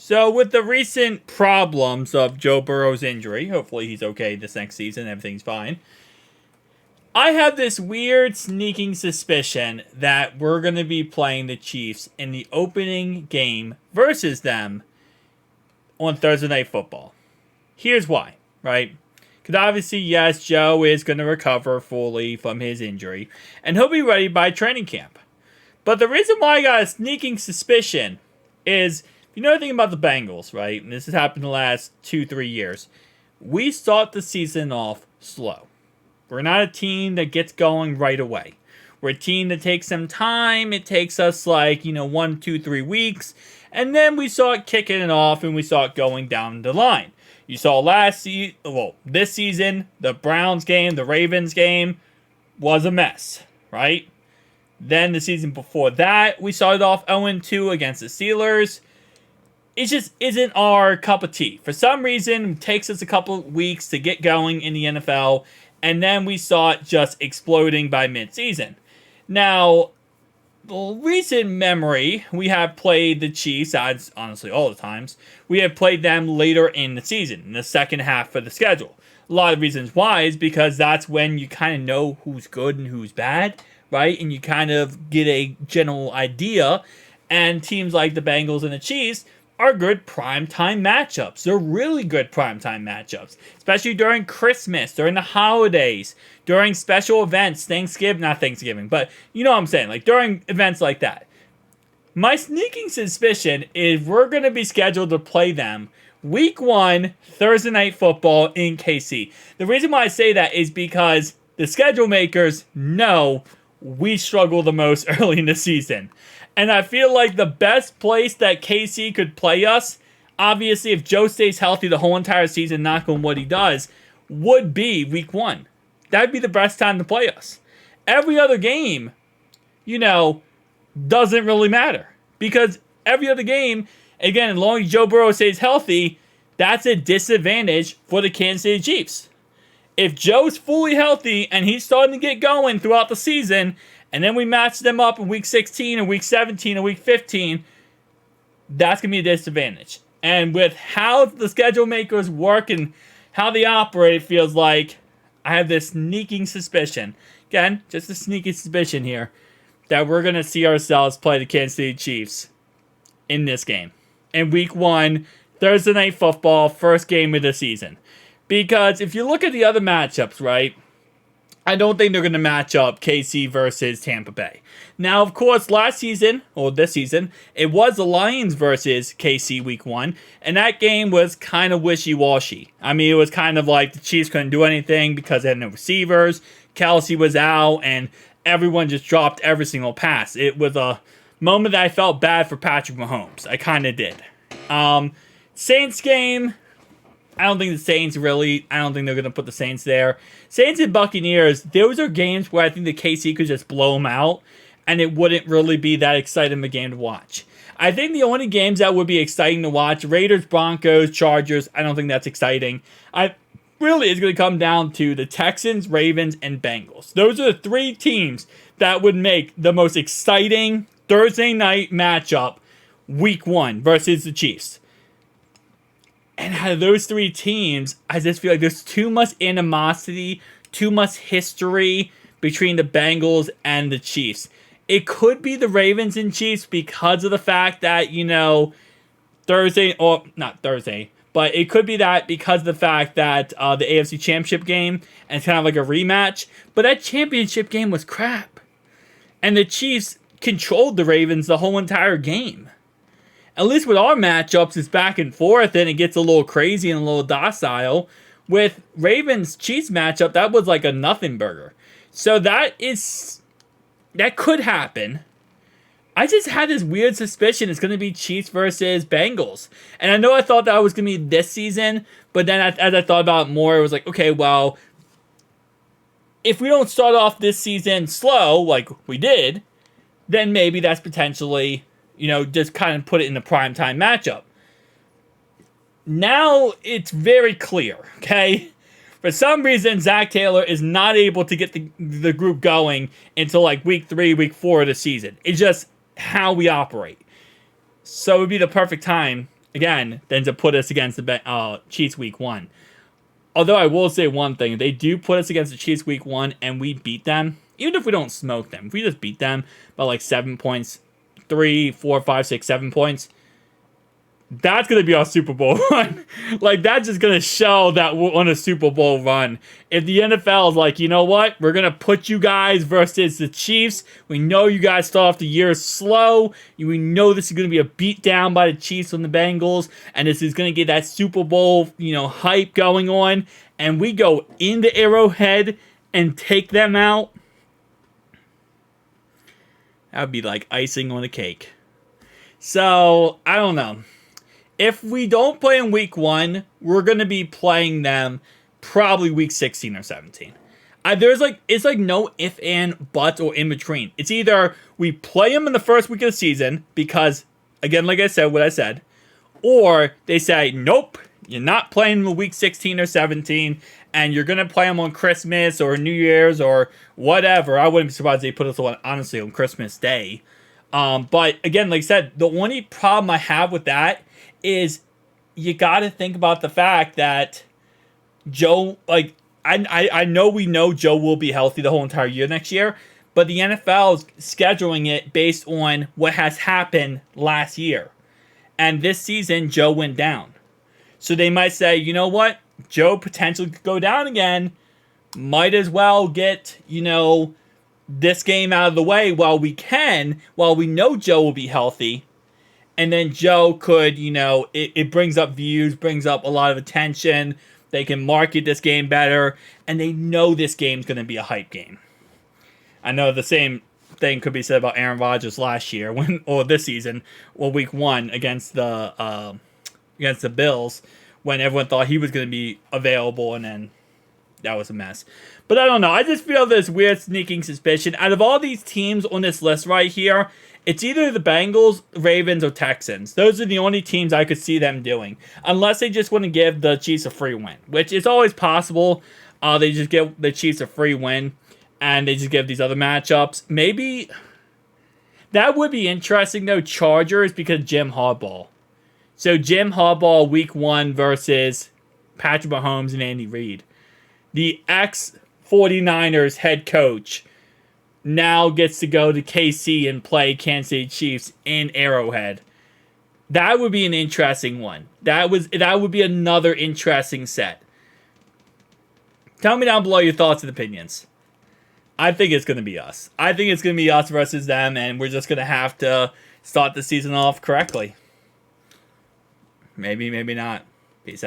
So, with the recent problems of Joe Burrow's injury, hopefully he's okay this next season, everything's fine. I have this weird sneaking suspicion that we're going to be playing the Chiefs in the opening game versus them on Thursday Night Football. Here's why, right? Because obviously, yes, Joe is going to recover fully from his injury, and he'll be ready by training camp. But the reason why I got a sneaking suspicion is, if you know anything about the Bengals, right? And this has happened the last 2-3 years. We start the season off slow. We're not a team that gets going right away. We're a team that takes some time. It takes us 1, 2, 3 weeks. And then we start kicking it off and we start going down the line. You saw this season, the Browns game, the Ravens game was a mess, right? Then the season before that, we started off 0-2 against the Steelers. It just isn't our cup of tea. For some reason, it takes us a couple weeks to get going in the NFL, and then we saw it just exploding by mid-season. Now, the recent memory, we have played the Chiefs, as honestly all the times, we have played them later in the season, in the second half of the schedule. A lot of reasons why is because that's when you kind of know who's good and who's bad, right? And you kind of get a general idea. And teams like the Bengals and the Chiefs are good primetime matchups. They're really good primetime matchups, especially during Christmas, during the holidays, during special events, not Thanksgiving, but you know what I'm saying, during events like that. My sneaking suspicion is we're going to be scheduled to play them Week 1, Thursday Night Football in KC. The reason why I say that is because the schedule makers know we struggle the most early in the season. And I feel like the best place that KC could play us, obviously if Joe stays healthy the whole entire season, knock on what he does, would be Week 1. That'd be the best time to play us. Every other game, doesn't really matter. Because every other game, again, as long as Joe Burrow stays healthy, that's a disadvantage for the Kansas City Chiefs. If Joe's fully healthy and he's starting to get going throughout the season, and then we match them up in Week 16 and Week 17 and Week 15, that's going to be a disadvantage. And with how the schedule makers work and how they operate, it feels like I have this sneaking suspicion, again, just a sneaky suspicion here, that we're going to see ourselves play the Kansas City Chiefs in this game. In Week 1, Thursday Night Football, first game of the season. Because if you look at the other matchups, right, I don't think they're going to match up KC versus Tampa Bay. Now, of course, this season, it was the Lions versus KC Week 1, and that game was kind of wishy-washy. I mean, it was kind of like the Chiefs couldn't do anything because they had no receivers, Kelsey was out, and everyone just dropped every single pass. It was a moment that I felt bad for Patrick Mahomes. I kind of did. Saints game, I don't think they're going to put the Saints there. Saints and Buccaneers, those are games where I think the KC could just blow them out, and it wouldn't really be that exciting of a game to watch. I think the only games that would be exciting to watch, Raiders, Broncos, Chargers, I don't think that's exciting. Really, it's going to come down to the Texans, Ravens, and Bengals. Those are the three teams that would make the most exciting Thursday night matchup Week 1 versus the Chiefs. And out of those three teams, I just feel like there's too much animosity, too much history between the Bengals and the Chiefs. It could be the Ravens and Chiefs because of the fact that, but it could be that because of the fact that the AFC Championship game, and it's kind of like a rematch, but that championship game was crap. And the Chiefs controlled the Ravens the whole entire game. At least with our matchups, it's back and forth, and it gets a little crazy and a little docile. With Ravens-Chiefs matchup, that was like a nothing burger. So that could happen. I just had this weird suspicion it's going to be Chiefs versus Bengals. And I know I thought that was going to be this season, but then as I thought about it more, it was like, okay, well, if we don't start off this season slow, like we did, then maybe that's potentially, just kind of put it in the primetime matchup. Now it's very clear, okay? For some reason, Zach Taylor is not able to get the group going until like week 3, week 4 of the season. It's just how we operate. So it would be the perfect time again, than to put us against the Chiefs week 1. Although I will say one thing, they do put us against the Chiefs week 1 and we beat them, even if we don't smoke them, if we just beat them by like 7 points, 3, 4, 5, 6, 7 points, that's going to be our Super Bowl run. Like, that's just going to show that we're on a Super Bowl run. If the NFL is like, you know what? We're going to put you guys versus the Chiefs. We know you guys start off the year slow. We know this is going to be a beatdown by the Chiefs on the Bengals. And this is going to get that Super Bowl, hype going on. And we go into Arrowhead and take them out. That would be like icing on a cake. So, I don't know. If we don't play in week 1, we're going to be playing them probably week 16 or 17. It's like no if, and, buts, or in between. It's either we play them in the first week of the season because, again, like I said, what I said, or they say, nope, you're not playing them in week 16 or 17, and you're going to play them on Christmas or New Year's or whatever. I wouldn't be surprised if they put us on, honestly, on Christmas Day. But, again, like I said, the only problem I have with that is you got to think about the fact that Joe, like, I know we know Joe will be healthy the whole entire year next year, but the NFL is scheduling it based on what has happened last year. And this season, Joe went down. So they might say, you know what? Joe potentially could go down again. Might as well get, this game out of the way while we know Joe will be healthy. And then Joe could, it brings up views, brings up a lot of attention. They can market this game better. And they know this game's going to be a hype game. I know the same thing could be said about Aaron Rodgers last year, or this season, or week 1 against the Bills, when everyone thought he was going to be available, and then that was a mess. But I don't know. I just feel this weird sneaking suspicion. Out of all these teams on this list right here, it's either the Bengals, Ravens, or Texans. Those are the only teams I could see them doing. Unless they just want to give the Chiefs a free win, which is always possible. They just give the Chiefs a free win, and they just give these other matchups. Maybe that would be interesting, though, Chargers, because Jim Harbaugh. So Jim Harbaugh week 1 versus Patrick Mahomes and Andy Reid. The ex-49ers head coach now gets to go to KC and play Kansas City Chiefs in Arrowhead. That would be an interesting one. That would be another interesting set. Tell me down below your thoughts and opinions. I think it's going to be us. I think it's going to be us versus them, and we're just going to have to start the season off correctly. Maybe, maybe not.